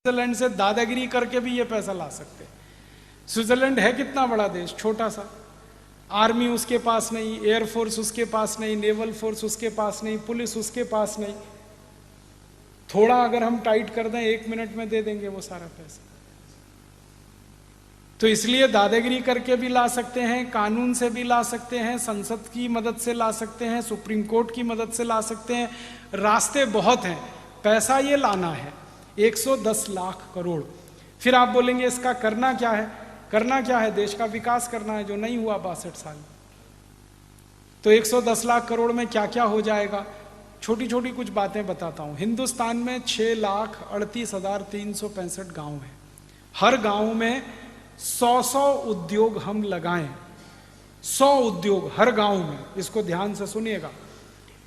Switzerland से दादागिरी करके भी ये पैसा ला सकते हैं। स्विट्जरलैंड है कितना बड़ा देश, छोटा सा, आर्मी उसके पास नहीं, एयरफोर्स उसके पास नहीं, नेवल फोर्स उसके पास नहीं, पुलिस उसके पास नहीं। थोड़ा अगर हम टाइट कर दें 1 मिनट में दे देंगे वो सारा पैसा। तो इसलिए दादागिरी करके भी ला सकते हैं, कानून से भी ला सकते हैं, संसद की मदद से ला सकते हैं, सुप्रीम कोर्ट की मदद से ला सकते हैं। रास्ते बहुत हैं, पैसा ये लाना है 110 लाख करोड़। फिर आप बोलेंगे इसका करना क्या है? करना क्या है? देश का विकास करना है, जो नहीं हुआ 62 साल। तो 110 लाख करोड़ में क्या क्या हो जाएगा? छोटी छोटी कुछ बातें बताता हूं। हिंदुस्तान में 6,38,365 गांव हैं। हर गांव में 100 उद्योग हम लगाएं, 100 उद्योग हर गांव में। इसको ध्यान से सुनिएगा,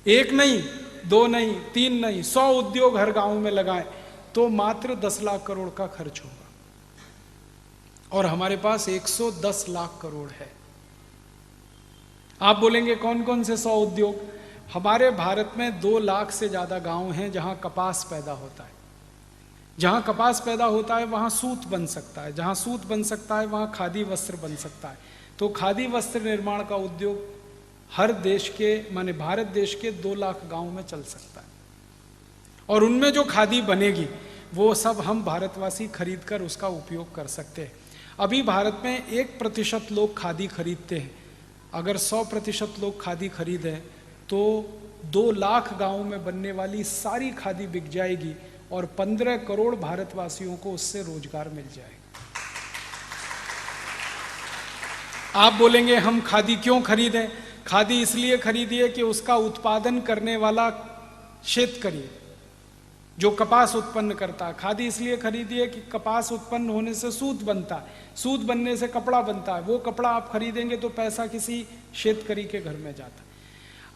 1 नहीं, 2 नहीं, 3 नहीं, 100 उद्योग हर गांव में लगाएं तो मात्र 10 लाख करोड़ का खर्च होगा। और हमारे पास 110 लाख करोड़ है। आप बोलेंगे कौन कौन से 100 उद्योग? हमारे भारत में 2 लाख से ज्यादा गांव हैं जहां कपास पैदा होता है। जहां कपास पैदा होता है वहां सूत बन सकता है, जहां सूत बन सकता है वहां खादी वस्त्र बन सकता है। तो खादी वस्त्र निर्माण का उद्योग हर देश के, माने भारत देश के 2 लाख गांव में चल सकता है। और उनमें जो खादी बनेगी वो सब हम भारतवासी खरीद कर उसका उपयोग कर सकते हैं। अभी भारत में 1% लोग खादी खरीदते हैं। अगर 100% लोग खादी खरीदें तो 2 लाख गांव में बनने वाली सारी खादी बिक जाएगी और 15 करोड़ भारतवासियों को उससे रोजगार मिल जाएगा। आप बोलेंगे हम खादी क्यों खरीदें? खादी इसलिए खरीदिए कि उसका उत्पादन करने वाला शेतकरी जो कपास उत्पन्न करता है। खादी इसलिए खरीदिए कि कपास उत्पन्न होने से सूत बनता है, सूत बनने से कपड़ा बनता है। वो कपड़ा आप खरीदेंगे तो पैसा किसी शेतकरी के घर में जाता है।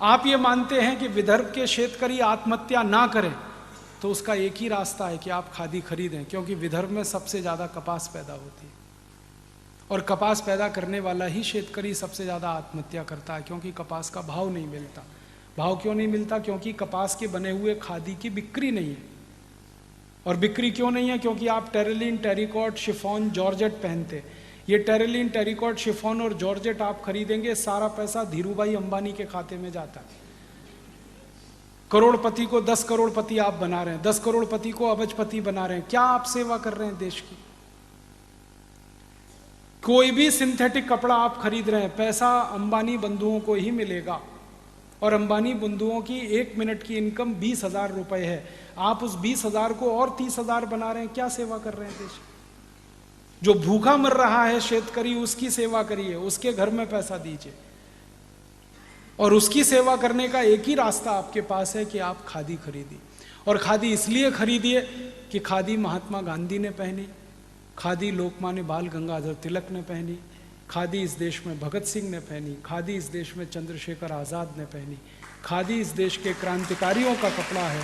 आप ये मानते हैं कि विदर्भ के शेतकरी आत्महत्या ना करें तो उसका एक ही रास्ता है कि आप खादी खरीदें, क्योंकि विदर्भ में सबसे ज्यादा कपास पैदा होती है और कपास पैदा करने वाला ही शेतकरी सबसे ज्यादा आत्महत्या करता है, क्योंकि कपास का भाव नहीं मिलता। भाव क्यों नहीं मिलता? क्योंकि कपास के बने हुए खादी की बिक्री नहीं है। और बिक्री क्यों नहीं है? क्योंकि आप टेरिलीन, टेरिकॉट, शिफॉन, जॉर्जेट पहनते। ये टेरिलीन, टेरिकॉट, शिफॉन और जॉर्जेट आप खरीदेंगे, सारा पैसा धीरूभाई अंबानी के खाते में जाता है। करोड़पति को 10 करोड़पति आप बना रहे हैं, 10 करोड़पति को अबजपति बना रहे हैं। क्या आप सेवा कर रहे हैं देश की? कोई भी सिंथेटिक कपड़ा आप खरीद रहे हैं, पैसा अंबानी बंधुओं को ही मिलेगा। और अंबानी बंधुओं की 1 मिनट की इनकम 20,000 रुपए है। आप उस 20,000 को और 30,000 बना रहे हैं। क्या सेवा कर रहे हैं देश? जो भूखा मर रहा है शेतकरी, उसकी सेवा करिए, उसके घर में पैसा दीजिए। और उसकी सेवा करने का एक ही रास्ता आपके पास है कि आप खादी खरीदिए। और खादी इसलिए खरीदिए कि खादी महात्मा गांधी ने पहनी, खादी लोकमान्य बाल गंगाधर तिलक ने पहनी, खादी इस देश में भगत सिंह ने पहनी, खादी इस देश में चंद्रशेखर आजाद ने पहनी, खादी इस देश के क्रांतिकारियों का कपड़ा है,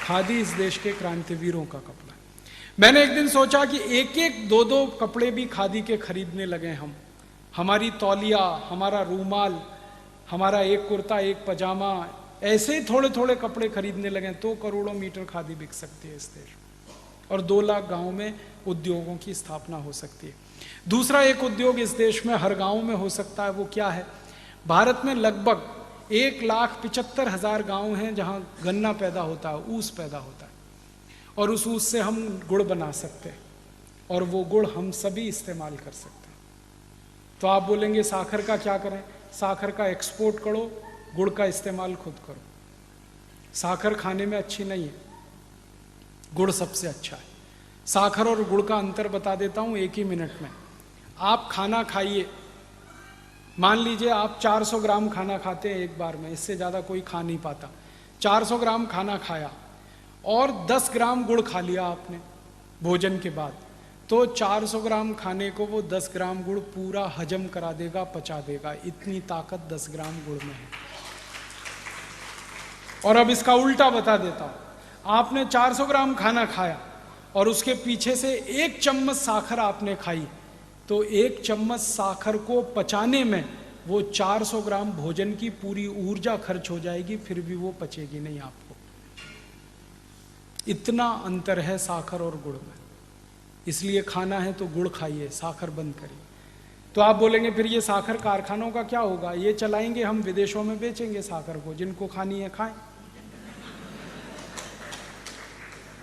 खादी इस देश के क्रांतिवीरों का कपड़ा है। मैंने एक दिन सोचा कि 1-1, 2-2 कपड़े भी खादी के खरीदने लगे हम। हमारी तौलिया, हमारा रूमाल, हमारा एक कुर्ता, एक पजामा, ऐसे ही थोड़े थोड़े कपड़े खरीदने लगे तो करोड़ों मीटर खादी बिक सकती है इस देश में। और 2 लाख गांव में उद्योगों की स्थापना हो सकती है। दूसरा एक उद्योग इस देश में हर गांव में हो सकता है। वो क्या है? भारत में लगभग 1,75,000 गांव हैं जहां गन्ना पैदा होता है, ऊस पैदा होता है। और उस ऊस से हम गुड़ बना सकते हैं और वो गुड़ हम सभी इस्तेमाल कर सकते हैं। तो आप बोलेंगे साखर का क्या करें? साखर का एक्सपोर्ट करो, गुड़ का इस्तेमाल खुद करो। साखर खाने में अच्छी नहीं है, गुड़ सबसे अच्छा है। साखर और गुड़ का अंतर बता देता हूं 1 ही मिनट में। आप खाना खाइए, मान लीजिए आप 400 ग्राम खाना खाते हैं एक बार में, इससे ज़्यादा कोई खा नहीं पाता। 400 ग्राम खाना खाया और 10 ग्राम गुड़ खा लिया आपने भोजन के बाद, तो 400 ग्राम खाने को वो 10 ग्राम गुड़ पूरा हजम करा देगा, पचा देगा। इतनी ताकत 10 ग्राम गुड़ में है। और अब इसका उल्टा बता देता हूं। आपने 400 ग्राम खाना खाया और उसके पीछे से 1 चम्मच साखर आपने खाई, तो 1 चम्मच साखर को पचाने में वो 400 ग्राम भोजन की पूरी ऊर्जा खर्च हो जाएगी, फिर भी वो पचेगी नहीं आपको। इतना अंतर है साखर और गुड़ में। इसलिए खाना है तो गुड़ खाइए, साखर बंद करिए। तो आप बोलेंगे फिर ये साखर कारखानों का क्या होगा? ये चलाएंगे हम, विदेशों में बेचेंगे साखर को, जिनको खानी है खाएं,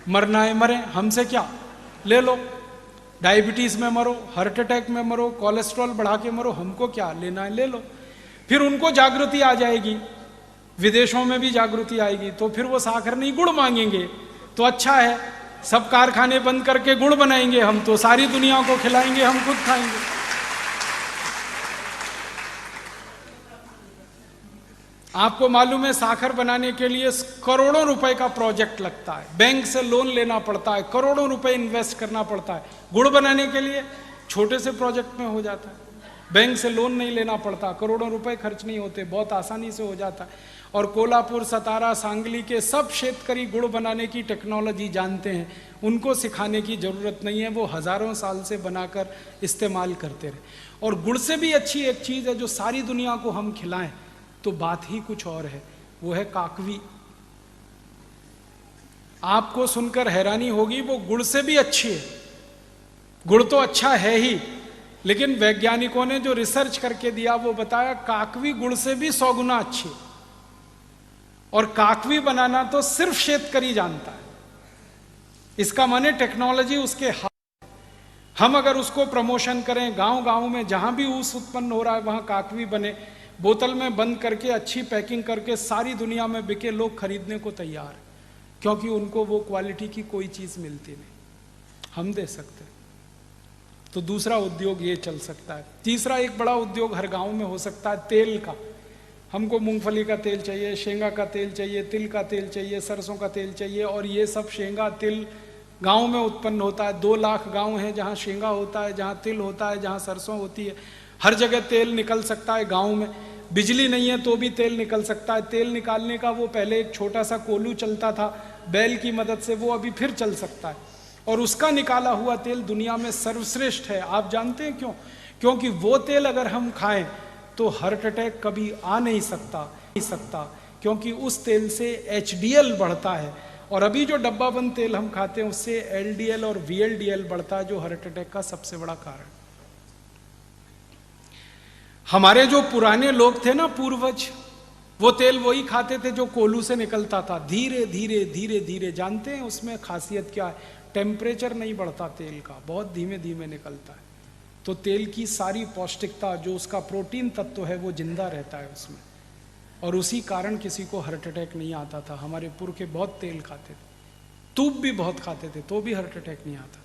मरना है मरे, हमसे क्या, ले लो। डायबिटीज में मरो, हार्ट अटैक में मरो, कोलेस्ट्रॉल बढ़ा के मरो, हमको क्या, लेना है ले लो। फिर उनको जागृति आ जाएगी, विदेशों में भी जागृति आएगी, तो फिर वो साखर नहीं गुड़ मांगेंगे। तो अच्छा है, सब कारखाने बंद करके गुड़ बनाएंगे हम, तो सारी दुनिया को खिलाएंगे, हम खुद खाएंगे। आपको मालूम है साखर बनाने के लिए करोड़ों रुपए का प्रोजेक्ट लगता है, बैंक से लोन लेना पड़ता है, करोड़ों रुपए इन्वेस्ट करना पड़ता है। गुड़ बनाने के लिए छोटे से प्रोजेक्ट में हो जाता है, बैंक से लोन नहीं लेना पड़ता, करोड़ों रुपए खर्च नहीं होते, बहुत आसानी से हो जाता है। और कोल्हापुर, सतारा, सांगली के सब शेतकरी गुड़ बनाने की टेक्नोलॉजी जानते हैं, उनको सिखाने की जरूरत नहीं है, वो हजारों साल से बनाकर इस्तेमाल करते रहे। और गुड़ से भी अच्छी एक चीज है जो सारी दुनिया को हम खिलाएं तो बात ही कुछ और है, वो है काकवी। आपको सुनकर हैरानी होगी, वो गुड़ से भी अच्छी है। गुड़ तो अच्छा है ही, लेकिन वैज्ञानिकों ने जो रिसर्च करके दिया वो बताया काकवी गुड़ से भी 100 गुना अच्छी। और काकवी बनाना तो सिर्फ शेतकरी जानता है, इसका माने टेक्नोलॉजी उसके हाथ। हम अगर उसको प्रमोशन करें, गांव गांव में जहां भी ऊस उत्पन्न हो रहा है वहां काकवी बने, बोतल में बंद करके अच्छी पैकिंग करके सारी दुनिया में बिके, लोग खरीदने को तैयार है, क्योंकि उनको वो क्वालिटी की कोई चीज मिलती नहीं, हम दे सकते हैं। तो दूसरा उद्योग ये चल सकता है। तीसरा एक बड़ा उद्योग हर गांव में हो सकता है, तेल का। हमको मूंगफली का तेल चाहिए, शेंगा का तेल चाहिए, तिल का तेल चाहिए, सरसों का तेल चाहिए, और ये सब शेंगा तिल गांव में उत्पन्न होता है। 2 लाख गांव हैं जहां शेंगा होता है, जहां तिल होता है, जहां सरसों होती है, हर जगह तेल निकल सकता है गांव में। बिजली नहीं है तो भी तेल निकल सकता है। तेल निकालने का वो पहले एक छोटा सा कोलू चलता था बैल की मदद से, वो अभी फिर चल सकता है, और उसका निकाला हुआ तेल दुनिया में सर्वश्रेष्ठ है। आप जानते हैं क्यों? क्योंकि वो तेल अगर हम खाएं तो हार्ट अटैक कभी आ नहीं सकता, क्योंकि उस तेल से HDL बढ़ता है, और अभी जो डब्बा बंद तेल हम खाते हैं उससे LDL और VLDL बढ़ता है, जो हार्ट अटैक का सबसे बड़ा कारण। हमारे जो पुराने लोग थे ना, पूर्वज, वो तेल वही खाते थे जो कोलू से निकलता था, धीरे धीरे धीरे धीरे। जानते हैं उसमें खासियत क्या है? टेम्परेचर नहीं बढ़ता तेल का, बहुत धीमे धीमे निकलता है, तो तेल की सारी पौष्टिकता, जो उसका प्रोटीन तत्व है, वो जिंदा रहता है उसमें, और उसी कारण किसी को हार्ट अटैक नहीं आता था। हमारे पुरखे बहुत तेल खाते थे, तूप भी बहुत खाते थे, तो भी हार्ट अटैक नहीं आता।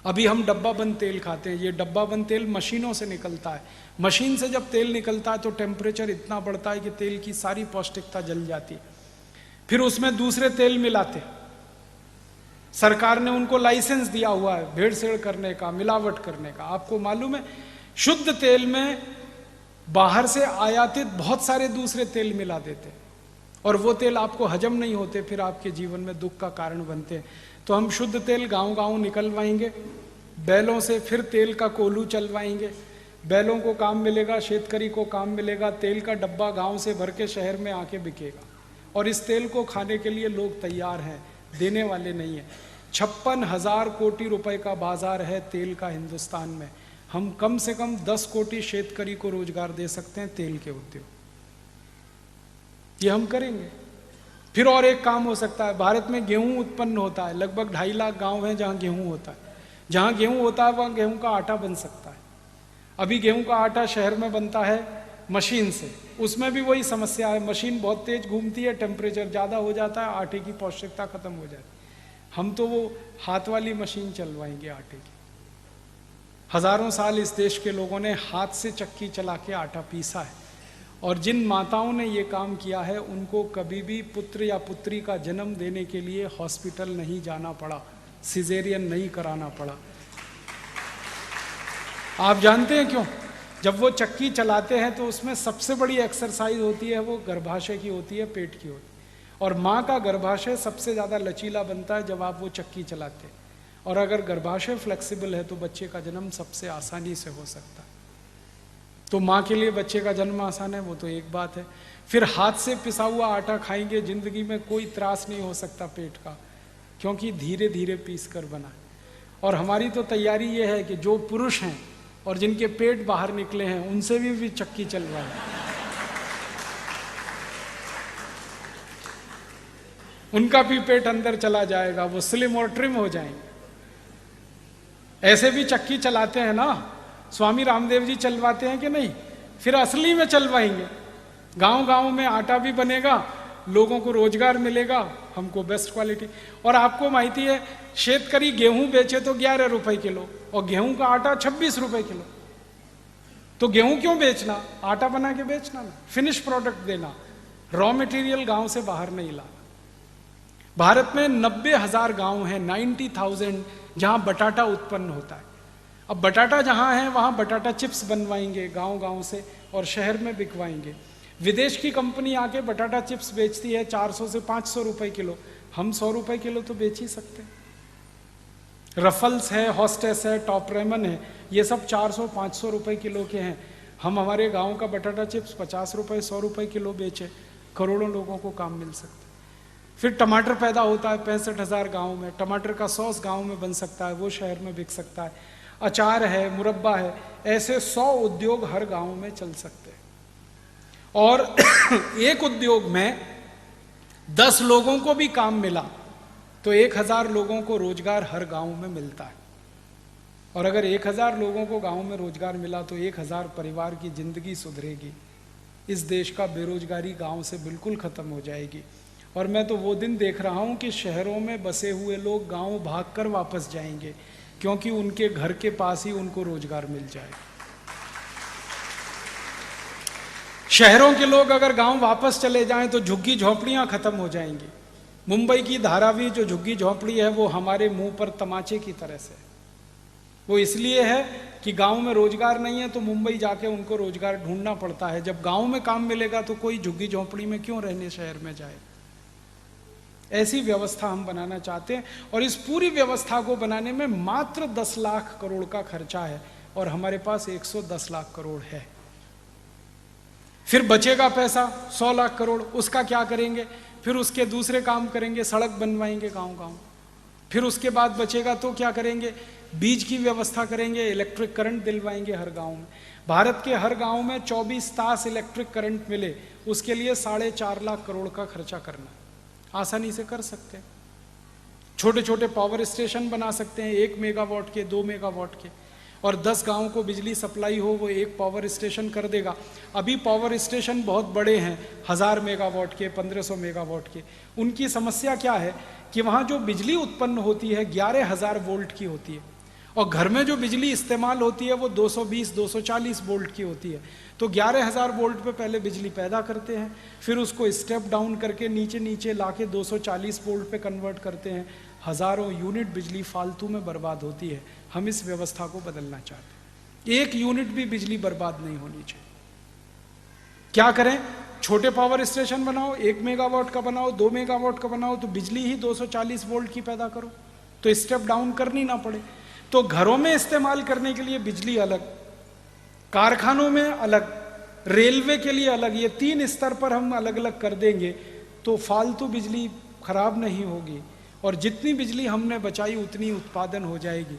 अभी हम डब्बा बंद तेल खाते हैं, ये डब्बा बंद तेल मशीनों से निकलता है। मशीन से जब तेल निकलता है तो टेम्परेचर इतना बढ़ता है कि तेल की सारी पौष्टिकता जल जाती है। फिर उसमें दूसरे तेल मिलाते, सरकार ने उनको लाइसेंस दिया हुआ है भेड़सेड़ करने का, मिलावट करने का। आपको मालूम है शुद्ध तेल में बाहर से आयातित बहुत सारे दूसरे तेल मिला देते, और वो तेल आपको हजम नहीं होते, फिर आपके जीवन में दुख का कारण बनते हैं। तो हम शुद्ध तेल गांव गांव निकलवाएंगे बैलों से, फिर तेल का कोलू चलवाएंगे, बैलों को काम मिलेगा, शेतकरी को काम मिलेगा, तेल का डब्बा गांव से भर के शहर में आके बिकेगा, और इस तेल को खाने के लिए लोग तैयार हैं, देने वाले नहीं है। 56,000 कोटि रुपए का बाजार है तेल का हिंदुस्तान में। हम कम से कम 10 कोटि शेतकरी को रोजगार दे सकते हैं तेल के उद्योग, ये हम करेंगे। फिर और एक काम हो सकता है, भारत में गेहूं उत्पन्न होता है, लगभग 2.5 लाख गांव हैं जहां गेहूं होता है। जहां गेहूं होता है वहां गेहूं का आटा बन सकता है। अभी गेहूं का आटा शहर में बनता है मशीन से, उसमें भी वही समस्या है, मशीन बहुत तेज घूमती है, टेम्परेचर ज़्यादा हो जाता है, आटे की पौष्टिकता खत्म हो जाती है। हम तो वो हाथ वाली मशीन चलवाएंगे आटे की। हजारों साल इस देश के लोगों ने हाथ से चक्की चला के आटा पीसा है, और जिन माताओं ने ये काम किया है उनको कभी भी पुत्र या पुत्री का जन्म देने के लिए हॉस्पिटल नहीं जाना पड़ा, सिजेरियन नहीं कराना पड़ा। आप जानते हैं क्यों? जब वो चक्की चलाते हैं तो उसमें सबसे बड़ी एक्सरसाइज होती है, वो गर्भाशय की होती है, पेट की होती है, और माँ का गर्भाशय सबसे ज़्यादा लचीला बनता है जब आप वो चक्की चलाते हैं, और अगर गर्भाशय फ्लेक्सिबल है तो बच्चे का जन्म सबसे आसानी से हो सकता है। तो माँ के लिए बच्चे का जन्म आसान है, वो तो एक बात है। फिर हाथ से पिसा हुआ आटा खाएंगे, जिंदगी में कोई त्रास नहीं हो सकता पेट का, क्योंकि धीरे धीरे पीस कर बना है। और हमारी तो तैयारी ये है कि जो पुरुष हैं और जिनके पेट बाहर निकले हैं उनसे भी चक्की चलवा है, उनका भी पेट अंदर चला जाएगा, वो स्लिम और ट्रिम हो जाएंगे। ऐसे भी चक्की चलाते हैं ना, स्वामी रामदेव जी चलवाते हैं कि नहीं, फिर असली में चलवाएंगे। गांव गांव में आटा भी बनेगा, लोगों को रोजगार मिलेगा, हमको बेस्ट क्वालिटी। और आपको माहिती है शेतकरी गेहूं बेचे तो 11 रुपए किलो और गेहूं का आटा 26 रुपए किलो। तो गेहूं क्यों बेचना, आटा बना के बेचना ना, फिनिश प्रोडक्ट देना, रॉ मटेरियल गांव से बाहर नहीं लाना। भारत में 90,000 गांव हैं, 90,000, जहां बटाटा उत्पन्न होता है। अब बटाटा जहां है वहां बटाटा चिप्स बनवाएंगे गांव गांव से और शहर में बिकवाएंगे। विदेश की कंपनी आके बटाटा चिप्स बेचती है 400 से 500 रुपए किलो, हम 100 रुपए किलो तो बेच ही सकते हैं। रफल्स है, हॉस्टेस है, टॉप रेमन है, ये सब 400-500 रुपए किलो के हैं। हम हमारे गांव का बटाटा चिप्स 50 रुपए 100 रुपए किलो बेचे, करोड़ों लोगों को काम मिल सकता है। फिर टमाटर पैदा होता है 65,000 गाँव में, टमाटर का सॉस गाँव में बन सकता है, वो शहर में बिक सकता है। अचार है, मुरब्बा है, ऐसे 100 उद्योग हर गांव में चल सकते हैं। और एक उद्योग में 10 लोगों को भी काम मिला तो 1,000 लोगों को रोजगार हर गांव में मिलता है। और अगर 1,000 लोगों को गांव में रोजगार मिला तो 1,000 परिवार की जिंदगी सुधरेगी। इस देश का बेरोजगारी गांव से बिल्कुल खत्म हो जाएगी। और मैं तो वो दिन देख रहा हूं कि शहरों में बसे हुए लोग गांव भागकर वापस जाएंगे, क्योंकि उनके घर के पास ही उनको रोजगार मिल जाएगा। शहरों के लोग अगर गांव वापस चले जाएं तो झुग्गी झोपड़ियां खत्म हो जाएंगी। मुंबई की धारावी जो झुग्गी झोपड़ी है वो हमारे मुंह पर तमाचे की तरह से, वो इसलिए है कि गांव में रोजगार नहीं है तो मुंबई जाके उनको रोजगार ढूंढना पड़ता है। जब गांव में काम मिलेगा तो कोई झुग्गी झोपड़ी में क्यों रहने शहर में जाए। ऐसी व्यवस्था हम बनाना चाहते हैं और इस पूरी व्यवस्था को बनाने में मात्र 10 लाख करोड़ का खर्चा है और हमारे पास 110 लाख करोड़ है। फिर बचेगा पैसा 100 लाख करोड़, उसका क्या करेंगे, फिर उसके दूसरे काम करेंगे, सड़क बनवाएंगे गांव गांव। फिर उसके बाद बचेगा तो क्या करेंगे, बीज की व्यवस्था करेंगे, इलेक्ट्रिक करंट दिलवाएंगे हर गांव में। भारत के हर गांव में 24 तास इलेक्ट्रिक करंट मिले, उसके लिए 4.5 लाख करोड़ का खर्चा करना आसानी से कर सकते हैं। छोटे छोटे पावर स्टेशन बना सकते हैं, 1 मेगावाट के, 2 मेगावाट के, और 10 गांव को बिजली सप्लाई हो वो एक पावर स्टेशन कर देगा। अभी पावर स्टेशन बहुत बड़े हैं, 1000 मेगावाट के, 1500 मेगावाट के। उनकी समस्या क्या है कि वहाँ जो बिजली उत्पन्न होती है 11,000 वोल्ट की होती है और घर में जो बिजली इस्तेमाल होती है वो 220-240 वोल्ट की होती है। तो 11,000 वोल्ट पे पहले बिजली पैदा करते हैं, फिर उसको स्टेप डाउन करके नीचे नीचे लाके 240 वोल्ट पे कन्वर्ट करते हैं। हजारों यूनिट बिजली फालतू में बर्बाद होती है। हम इस व्यवस्था को बदलना चाहते हैं, 1 यूनिट भी बिजली बर्बाद नहीं होनी चाहिए। क्या करें, छोटे पावर स्टेशन बनाओ, 1 मेगावाट का बनाओ, 2 मेगावाट का बनाओ, तो बिजली ही 240 वोल्ट की पैदा करो, तो स्टेप डाउन करनी ना पड़े। तो घरों में इस्तेमाल करने के लिए बिजली अलग, कारखानों में अलग, रेलवे के लिए अलग, ये 3 स्तर पर हम अलग अलग कर देंगे तो फालतू बिजली खराब नहीं होगी और जितनी बिजली हमने बचाई उतनी उत्पादन हो जाएगी।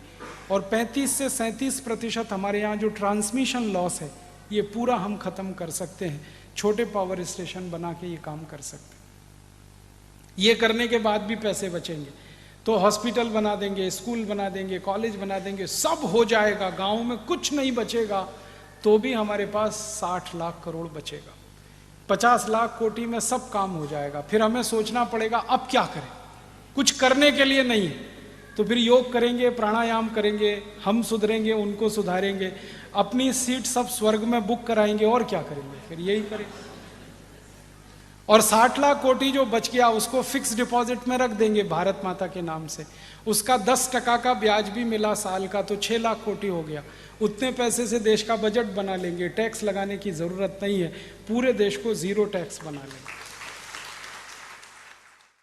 और 35 से 37% हमारे यहाँ जो ट्रांसमिशन लॉस है ये पूरा हम खत्म कर सकते हैं। छोटे पावर स्टेशन बना के ये काम कर सकते हैं। ये करने के बाद भी पैसे बचेंगे तो हॉस्पिटल बना देंगे, स्कूल बना देंगे, कॉलेज बना देंगे, सब हो जाएगा। गांव में कुछ नहीं बचेगा तो भी हमारे पास 60 लाख करोड़ बचेगा। 50 लाख कोटि में सब काम हो जाएगा। फिर हमें सोचना पड़ेगा अब क्या करें, कुछ करने के लिए नहीं, तो फिर योग करेंगे, प्राणायाम करेंगे, हम सुधरेंगे, उनको सुधारेंगे, अपनी सीट सब स्वर्ग में बुक कराएंगे और क्या करेंगे, फिर यही करेंगे। और 60 लाख कोटि जो बच गया उसको फिक्स डिपॉजिट में रख देंगे भारत माता के नाम से, उसका 10% का ब्याज भी मिला साल का तो 6 लाख कोटि हो गया। उतने पैसे से देश का बजट बना लेंगे, टैक्स लगाने की जरूरत नहीं है, पूरे देश को 0 टैक्स बना लेंगे।